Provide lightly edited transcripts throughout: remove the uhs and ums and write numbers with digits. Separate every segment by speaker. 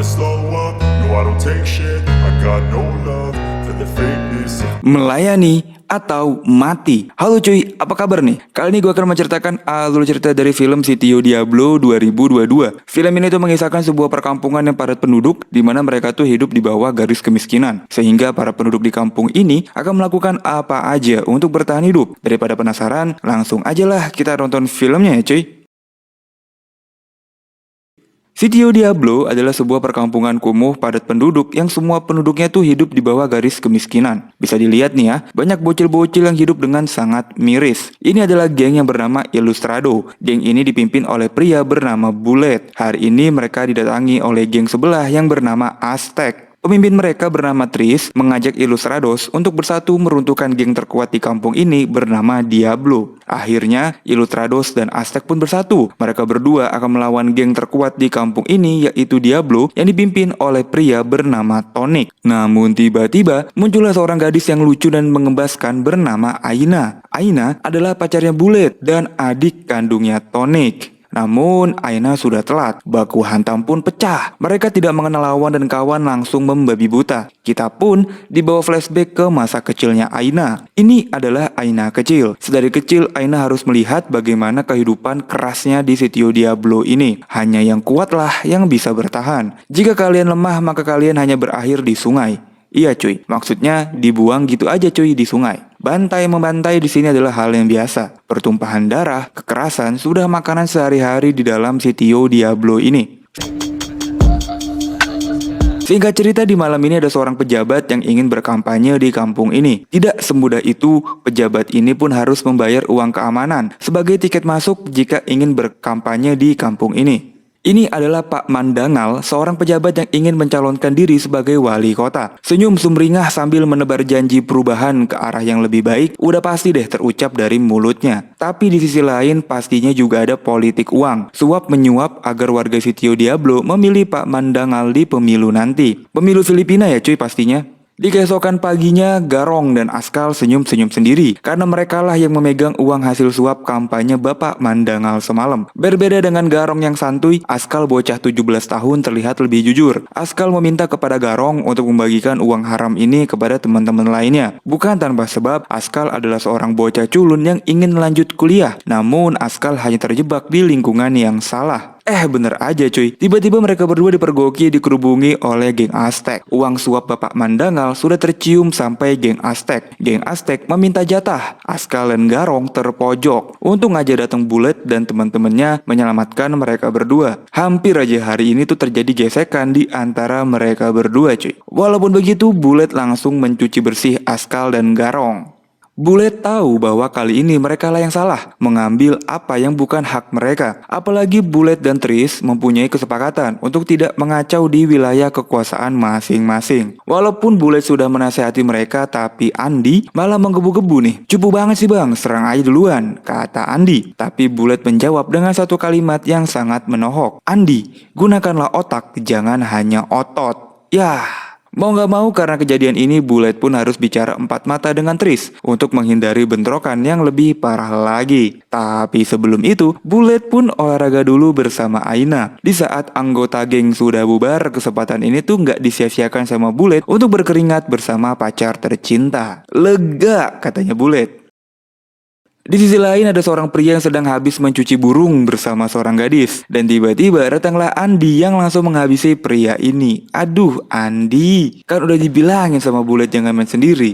Speaker 1: never slow up. No, I don't take shit. I got no love for the fakeness.
Speaker 2: Melayani atau mati. Halo cuy, apa kabar nih? Kali ini gue akan menceritakan alur cerita dari film Sitio Diablo 2022. Film ini tuh mengisahkan sebuah perkampungan yang padat penduduk, di mana mereka tuh hidup di bawah garis kemiskinan. Sehingga para penduduk di kampung ini akan melakukan apa aja untuk bertahan hidup. Daripada penasaran, langsung aja lah kita nonton filmnya ya cuy. Sitio Diablo adalah sebuah perkampungan kumuh padat penduduk yang semua penduduknya tuh hidup di bawah garis kemiskinan. Bisa dilihat nih ya, banyak bocil-bocil yang hidup dengan sangat miris. Ini adalah geng yang bernama Illustrado. Geng ini dipimpin oleh pria bernama Bullet. Hari ini mereka didatangi oleh geng sebelah yang bernama Aztec. Pemimpin mereka bernama Tris mengajak Illustrados untuk bersatu meruntuhkan geng terkuat di kampung ini bernama Diablo. Akhirnya, Illustrados dan Aztec pun bersatu. Mereka berdua akan melawan geng terkuat di kampung ini yaitu Diablo yang dipimpin oleh pria bernama Tonic. Namun tiba-tiba muncullah seorang gadis yang lucu dan mengembaskan bernama Aina. Aina adalah pacarnya Bullet dan adik kandungnya Tonic. Namun, Aina sudah telat. Baku hantam pun pecah. Mereka tidak mengenal lawan dan kawan langsung membabi buta. Kita pun dibawa flashback ke masa kecilnya Aina. Ini adalah Aina kecil. Sedari kecil, Aina harus melihat bagaimana kehidupan kerasnya di Sitio Diablo ini. Hanya yang kuatlah yang bisa bertahan. Jika kalian lemah, maka kalian hanya berakhir di sungai. Iya cuy, maksudnya dibuang gitu aja cuy di sungai. Bantai-membantai di sini adalah hal yang biasa. Pertumpahan darah, kekerasan sudah makanan sehari-hari di dalam Sitio Diablo ini. Singkat cerita, di malam ini ada seorang pejabat yang ingin berkampanye di kampung ini. Tidak semudah itu, pejabat ini pun harus membayar uang keamanan sebagai tiket masuk jika ingin berkampanye di kampung ini. Ini adalah Pak Mandangal, seorang pejabat yang ingin mencalonkan diri sebagai wali kota. Senyum sumringah sambil menebar janji perubahan ke arah yang lebih baik, udah pasti deh terucap dari mulutnya. Tapi di sisi lain pastinya juga ada politik uang, suap menyuap agar warga Sitio Diablo memilih Pak Mandangal di pemilu nanti. Pemilu Filipina ya cuy pastinya. Di keesokan paginya, Garong dan Askal senyum-senyum sendiri karena merekalah yang memegang uang hasil suap kampanye Bapak Mandangal semalam. Berbeda dengan Garong yang santuy, Askal bocah 17 tahun terlihat lebih jujur. Askal meminta kepada Garong untuk membagikan uang haram ini kepada teman-teman lainnya. Bukan tanpa sebab, Askal adalah seorang bocah culun yang ingin lanjut kuliah. Namun, Askal hanya terjebak di lingkungan yang salah. Bener aja cuy, tiba-tiba mereka berdua dipergoki dikerubungi oleh geng Aztec. Uang suap Bapak Mandangal sudah tercium sampai geng Aztec. Geng Aztec meminta jatah. Askal dan Garong terpojok. Untung aja datang Bullet dan teman-temannya menyelamatkan mereka berdua. Hampir aja hari ini tuh terjadi gesekan di antara mereka berdua cuy. Walaupun begitu, Bullet langsung mencuci bersih Askal dan Garong. Bullet tahu bahwa kali ini mereka lah yang salah, mengambil apa yang bukan hak mereka. Apalagi Bullet dan Tris mempunyai kesepakatan untuk tidak mengacau di wilayah kekuasaan masing-masing. Walaupun Bullet sudah menasihati mereka, tapi Andi malah menggebu-gebu nih. "Cupu banget sih bang, serang aja duluan," kata Andi. Tapi Bullet menjawab dengan satu kalimat yang sangat menohok. "Andi, gunakanlah otak, jangan hanya otot." Yah. Mau gak mau karena kejadian ini, Bullet pun harus bicara empat mata dengan Tris untuk menghindari bentrokan yang lebih parah lagi. Tapi sebelum itu, Bullet pun olahraga dulu bersama Aina. Di saat anggota geng sudah bubar, kesempatan ini tuh gak disia-siakan sama Bullet untuk berkeringat bersama pacar tercinta. Lega katanya Bullet. Di sisi lain ada seorang pria yang sedang habis mencuci burung bersama seorang gadis. Dan tiba-tiba datanglah Andi yang langsung menghabisi pria ini. Aduh Andi, kan udah dibilangin sama Bullet jangan main sendiri.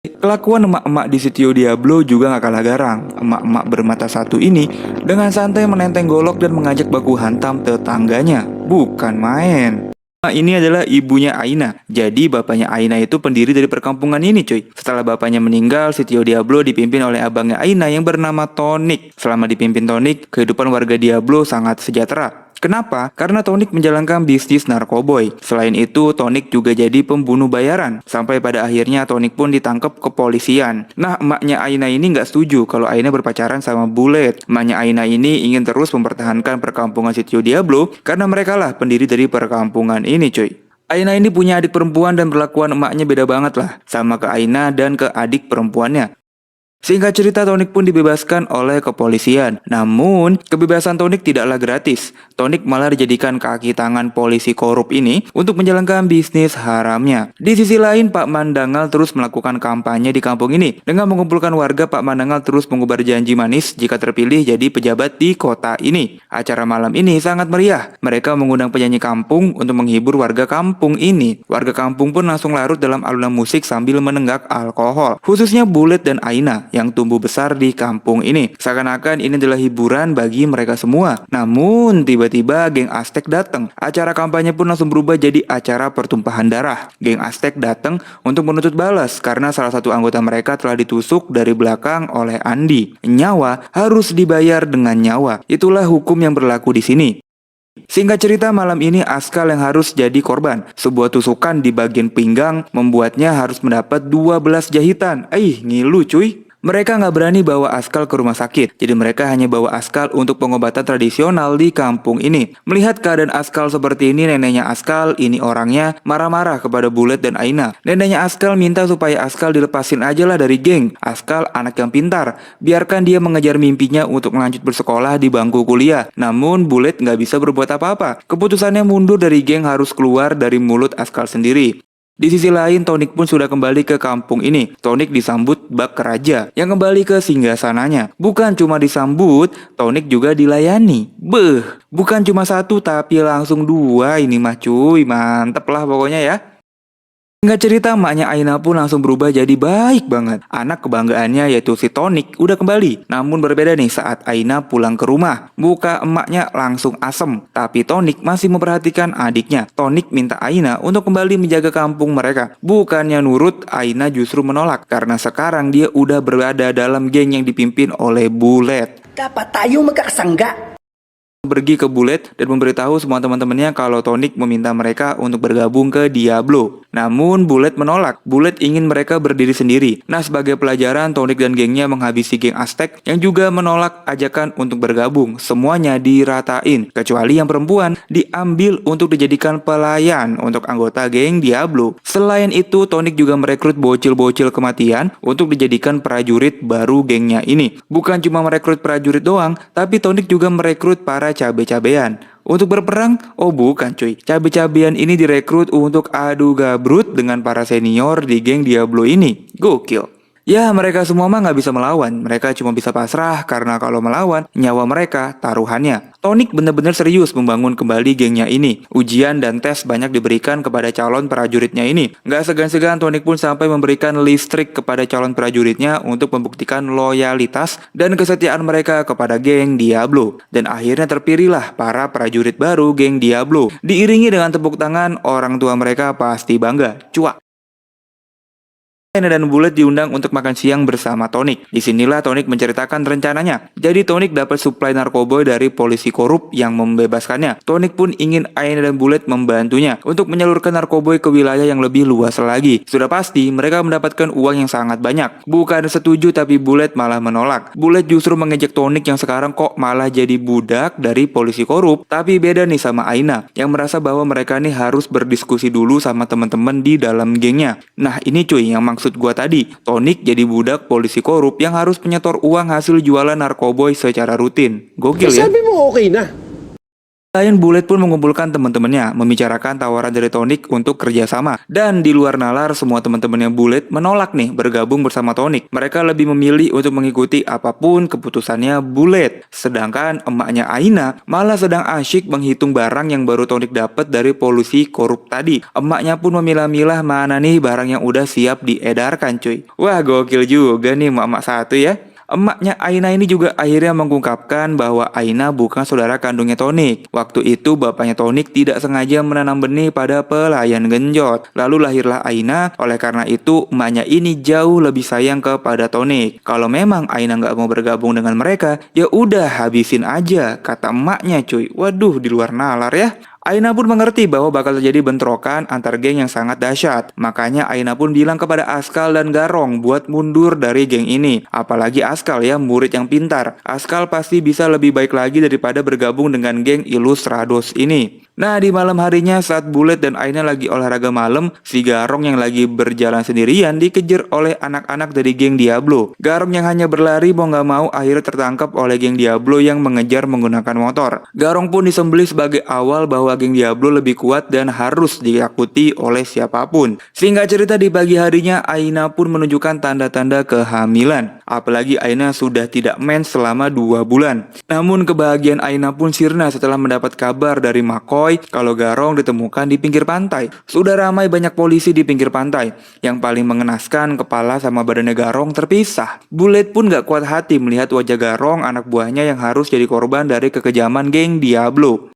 Speaker 2: Kelakuan emak-emak di Sitio Diablo juga gak kalah garang. Emak-emak bermata satu ini dengan santai menenteng golok dan mengajak baku hantam tetangganya. Bukan main. Ini adalah ibunya Aina. Jadi bapaknya Aina itu pendiri dari perkampungan ini cuy. Setelah bapaknya meninggal, Sitio Diablo dipimpin oleh abangnya Aina yang bernama Tonic. Selama dipimpin Tonic, kehidupan warga Diablo sangat sejahtera. Kenapa? Karena Tonic menjalankan bisnis narkoboy. Selain itu, Tonic juga jadi pembunuh bayaran. Sampai pada akhirnya Tonic pun ditangkap kepolisian. Nah, emaknya Aina ini nggak setuju kalau Aina berpacaran sama Bullet. Emaknya Aina ini ingin terus mempertahankan perkampungan Sitio Diablo karena mereka lah pendiri dari perkampungan ini cuy. Aina ini punya adik perempuan dan perlakuan emaknya beda banget lah. Sama ke Aina dan ke adik perempuannya. Singkat cerita, Tonik pun dibebaskan oleh kepolisian. Namun, kebebasan Tonik tidaklah gratis. Tonik malah dijadikan kaki tangan polisi korup ini untuk menjalankan bisnis haramnya. Di sisi lain, Pak Mandangal terus melakukan kampanye di kampung ini. Dengan mengumpulkan warga, Pak Mandangal terus mengubar janji manis jika terpilih jadi pejabat di kota ini. Acara malam ini sangat meriah. Mereka mengundang penyanyi kampung untuk menghibur warga kampung ini. Warga kampung pun langsung larut dalam alunan musik sambil menenggak alkohol. Khususnya Bulet dan Aina yang tumbuh besar di kampung ini. Seakan-akan ini adalah hiburan bagi mereka semua. Namun tiba-tiba geng Aztec datang. Acara kampanye pun langsung berubah jadi acara pertumpahan darah. Geng Aztec datang untuk menuntut balas karena salah satu anggota mereka telah ditusuk dari belakang oleh Andi. Nyawa harus dibayar dengan nyawa. Itulah hukum yang berlaku di sini. Singkat cerita, malam ini Askal yang harus jadi korban. Sebuah tusukan di bagian pinggang membuatnya harus mendapat 12 jahitan. Ngilu cuy. Mereka nggak berani bawa Askal ke rumah sakit, jadi mereka hanya bawa Askal untuk pengobatan tradisional di kampung ini. Melihat keadaan Askal seperti ini, neneknya Askal, ini orangnya marah-marah kepada Bulet dan Aina. Neneknya Askal minta supaya Askal dilepasin aja lah dari geng. Askal anak yang pintar, biarkan dia mengejar mimpinya untuk melanjut bersekolah di bangku kuliah. Namun Bulet nggak bisa berbuat apa-apa. Keputusannya mundur dari geng harus keluar dari mulut Askal sendiri. Di sisi lain, Tonik pun sudah kembali ke kampung ini. Tonik disambut bak raja yang kembali ke singgasananya. Bukan cuma disambut, Tonik juga dilayani. Bukan cuma satu tapi langsung dua ini mah cuy. Mantep lah pokoknya ya. Singkat cerita, emaknya Aina pun langsung berubah jadi baik banget. Anak kebanggaannya yaitu si Tonik udah kembali. Namun berbeda nih saat Aina pulang ke rumah. Muka emaknya langsung asem. Tapi Tonik masih memperhatikan adiknya. Tonik minta Aina untuk kembali menjaga kampung mereka. Bukannya nurut, Aina justru menolak. Karena sekarang dia udah berada dalam geng yang dipimpin oleh Bulet.
Speaker 3: Dapat tayo magkakasangga.
Speaker 2: Pergi ke Bulet dan memberitahu semua teman-temannya kalau Tonik meminta mereka untuk bergabung ke Diablo. Namun Bulet menolak. Bulet ingin mereka berdiri sendiri. Nah, sebagai pelajaran, Tonik dan gengnya menghabisi geng Aztec yang juga menolak ajakan untuk bergabung. Semuanya diratain, kecuali yang perempuan diambil untuk dijadikan pelayan untuk anggota geng Diablo. Selain itu, Tonik juga merekrut bocil-bocil kematian untuk dijadikan prajurit baru gengnya ini. Bukan cuma merekrut prajurit doang, tapi Tonik juga merekrut para cabe-cabean untuk berperang. Bukan cuy, cabe-cabean ini direkrut untuk adu gabrut dengan para senior di geng Diablo ini. Gokil. Ya, mereka semua mah nggak bisa melawan. Mereka cuma bisa pasrah karena kalau melawan, nyawa mereka taruhannya. Tonik benar-benar serius membangun kembali gengnya ini. Ujian dan tes banyak diberikan kepada calon prajuritnya ini. Nggak segan-segan Tonik pun sampai memberikan listrik kepada calon prajuritnya untuk membuktikan loyalitas dan kesetiaan mereka kepada geng Diablo. Dan akhirnya terpilihlah para prajurit baru geng Diablo. Diiringi dengan tepuk tangan, orang tua mereka pasti bangga. Cuak. Aina dan Bulet diundang untuk makan siang bersama Tonik. Disinilah Tonik menceritakan rencananya. Jadi Tonik dapat suplai narkoba dari polisi korup yang membebaskannya. Tonik pun ingin Aina dan Bulet membantunya untuk menyalurkan narkoba ke wilayah yang lebih luas lagi. Sudah pasti mereka mendapatkan uang yang sangat banyak. Bukan setuju tapi Bulet malah menolak. Bulet justru mengejek Tonik yang sekarang kok malah jadi budak dari polisi korup. Tapi beda nih sama Aina yang merasa bahwa mereka nih harus berdiskusi dulu sama teman-teman di dalam gengnya. Nah, ini cuy yang maksud gua tadi. Tonik jadi budak polisi korup yang harus menyetor uang hasil jualan narkoboy secara rutin. Gokil ya.
Speaker 3: Sabi mo okay na.
Speaker 2: Selain Bulet pun mengumpulkan teman-temannya, membicarakan tawaran dari Tonik untuk kerjasama. Dan di luar nalar, semua teman-temannya Bulet menolak nih bergabung bersama Tonik. Mereka lebih memilih untuk mengikuti apapun keputusannya Bulet. Sedangkan emaknya Aina malah sedang asyik menghitung barang yang baru Tonik dapat dari polusi korup tadi. Emaknya pun memilah-milah mana nih barang yang udah siap diedarkan cuy. Wah, gokil juga nih emak-emak satu ya. Emaknya Aina ini juga akhirnya mengungkapkan bahwa Aina bukan saudara kandungnya Tonik. Waktu itu bapaknya Tonik tidak sengaja menanam benih pada pelayan genjot. Lalu lahirlah Aina, oleh karena itu emaknya ini jauh lebih sayang kepada Tonik. Kalau memang Aina nggak mau bergabung dengan mereka, ya udah habisin aja, kata emaknya cuy. Waduh, di luar nalar ya. Aina pun mengerti bahwa bakal terjadi bentrokan antar geng yang sangat dahsyat. Makanya Aina pun bilang kepada Askal dan Garong buat mundur dari geng ini. Apalagi Askal ya, murid yang pintar. Askal pasti bisa lebih baik lagi daripada bergabung dengan geng Illustrados ini. Nah, di malam harinya saat Bullet dan Aina lagi olahraga malam, si Garong yang lagi berjalan sendirian dikejar oleh anak-anak dari geng Diablo. Garong yang hanya berlari mau nggak mau akhirnya tertangkap oleh geng Diablo yang mengejar menggunakan motor. Garong pun disembelih sebagai awal bahwa geng Diablo lebih kuat dan harus ditakuti oleh siapapun. Singkat cerita, di pagi harinya Aina pun menunjukkan tanda-tanda kehamilan. Apalagi Aina sudah tidak mens selama 2 bulan. Namun kebahagiaan Aina pun sirna setelah mendapat kabar dari Mako kalau Garong ditemukan di pinggir pantai. Sudah ramai banyak polisi di pinggir pantai. Yang paling mengenaskan, kepala sama badannya Garong terpisah. Bullet pun gak kuat hati melihat wajah Garong, anak buahnya yang harus jadi korban dari kekejaman geng Diablo.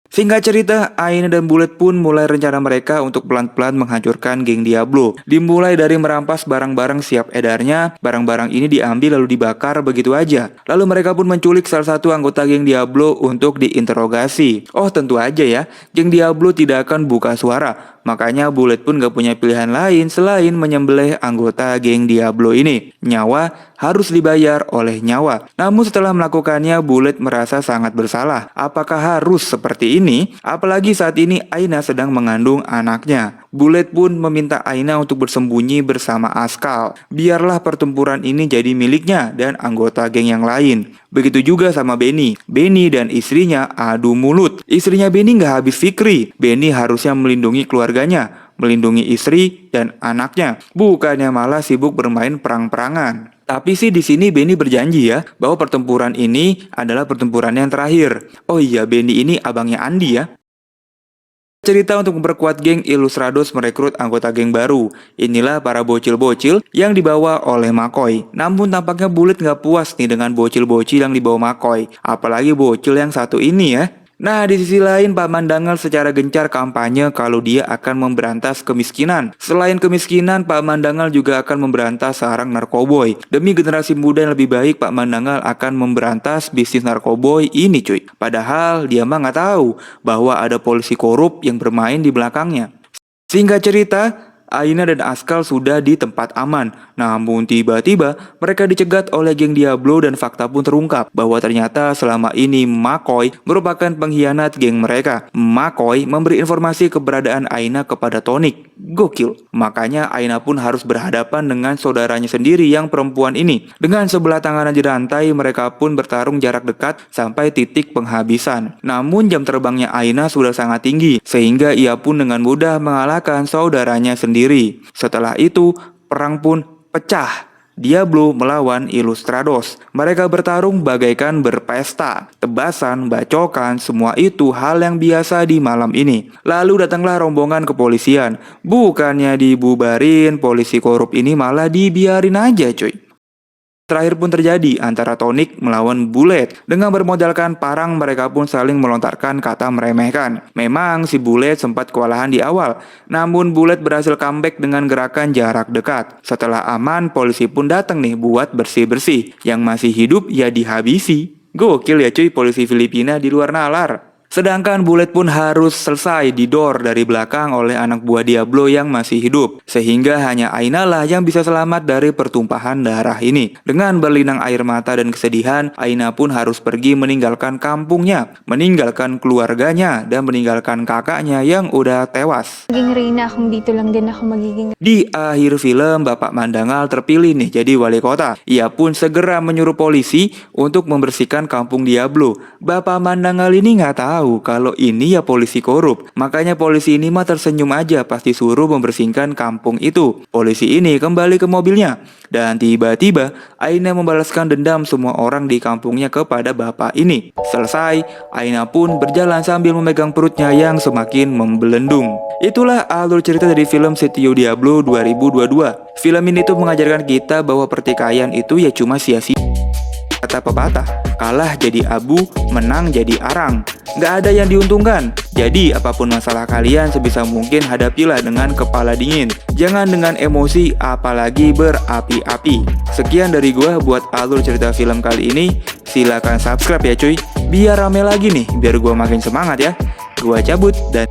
Speaker 2: Singkat cerita, Aina dan Bullet pun mulai rencana mereka untuk pelan-pelan menghancurkan geng Diablo. Dimulai dari merampas barang-barang siap edarnya, barang-barang ini diambil lalu dibakar begitu aja. Lalu mereka pun menculik salah satu anggota geng Diablo untuk diinterogasi. Oh tentu aja ya, geng Diablo tidak akan buka suara. Makanya Bullet pun gak punya pilihan lain selain menyembelih anggota geng Diablo ini. Nyawa harus dibayar oleh nyawa. Namun setelah melakukannya, Bullet merasa sangat bersalah. Apakah harus seperti ini? Apalagi saat ini Aina sedang mengandung anaknya. Bullet pun meminta Aina untuk bersembunyi bersama Askal. Biarlah pertempuran ini jadi miliknya dan anggota geng yang lain. Begitu juga sama Benny. Benny dan istrinya adu mulut. Istrinya Benny gak habis fikri. Benny harusnya melindungi keluarganya, melindungi istri dan anaknya, bukannya malah sibuk bermain perang-perangan. Tapi sih di sini Benny berjanji ya bahwa pertempuran ini adalah pertempuran yang terakhir. Oh iya, Benny ini abangnya Andi ya. Cerita untuk memperkuat geng, Illustrados merekrut anggota geng baru. Inilah para bocil-bocil yang dibawa oleh McCoy. Namun tampaknya Bullet gak puas nih dengan bocil-bocil yang dibawa McCoy. Apalagi bocil yang satu ini ya. Nah, di sisi lain Pak Mandangal secara gencar kampanye kalau dia akan memberantas kemiskinan. Selain kemiskinan, Pak Mandangal juga akan memberantas sarang narkoboy. Demi generasi muda yang lebih baik, Pak Mandangal akan memberantas bisnis narkoboy ini cuy. Padahal dia mah nggak tahu bahwa ada polisi korup yang bermain di belakangnya. Singkat cerita, Aina dan Askal sudah di tempat aman. Namun tiba-tiba mereka dicegat oleh geng Diablo dan fakta pun terungkap bahwa ternyata selama ini McCoy merupakan pengkhianat geng mereka. McCoy memberi informasi keberadaan Aina kepada Tonic. Gokil. Makanya Aina pun harus berhadapan dengan saudaranya sendiri yang perempuan ini. Dengan sebelah tangan dirantai, mereka pun bertarung jarak dekat sampai titik penghabisan. Namun jam terbangnya Aina sudah sangat tinggi sehingga ia pun dengan mudah mengalahkan saudaranya sendiri. Setelah itu, perang pun pecah. Diablo melawan Illustrados. Mereka bertarung bagaikan berpesta. Tebasan, bacokan, semua itu hal yang biasa di malam ini. Lalu datanglah rombongan kepolisian. Bukannya dibubarin, polisi korup ini malah dibiarin aja cuy. Terakhir pun terjadi antara Tonic melawan Bullet. Dengan bermodalkan parang, mereka pun saling melontarkan kata meremehkan. Memang si Bullet sempat kewalahan di awal, namun Bullet berhasil comeback dengan gerakan jarak dekat. Setelah aman, polisi pun datang nih buat bersih-bersih. Yang masih hidup ya dihabisi. Gokil ya cuy, polisi Filipina di luar nalar. Sedangkan Bullet pun harus selesai didor dari belakang oleh anak buah Diablo yang masih hidup. Sehingga hanya Aina lah yang bisa selamat dari pertumpahan darah ini. Dengan berlinang air mata dan kesedihan, Aina pun harus pergi meninggalkan kampungnya, meninggalkan keluarganya, dan meninggalkan kakaknya yang udah tewas.
Speaker 4: Maging Reyna akong dito lang din ako magiging.
Speaker 2: Di akhir film, Bapak Mandangal terpilih nih jadi wali kota. Ia pun segera menyuruh polisi untuk membersihkan kampung Diablo. Bapak Mandangal ini nggak tahu kalau ini ya polisi korup. Makanya polisi ini mah tersenyum aja pas disuruh membersihkan kampung itu. Polisi ini kembali ke mobilnya. Dan tiba-tiba Aina membalaskan dendam semua orang di kampungnya kepada bapak ini. Selesai, Aina pun berjalan sambil memegang perutnya yang semakin membelendung. Itulah alur cerita dari film Sitio Diablo 2022. Film ini tuh mengajarkan kita bahwa pertikaian itu ya cuma sia-sia. Kata pepatah, kalah jadi abu, menang jadi arang. Nggak ada yang diuntungkan. Jadi apapun masalah kalian sebisa mungkin hadapilah dengan kepala dingin. Jangan dengan emosi apalagi berapi-api. Sekian dari gua buat alur cerita film kali ini. Silakan subscribe ya cuy. Biar rame lagi nih, biar gua makin semangat ya. Gua cabut dan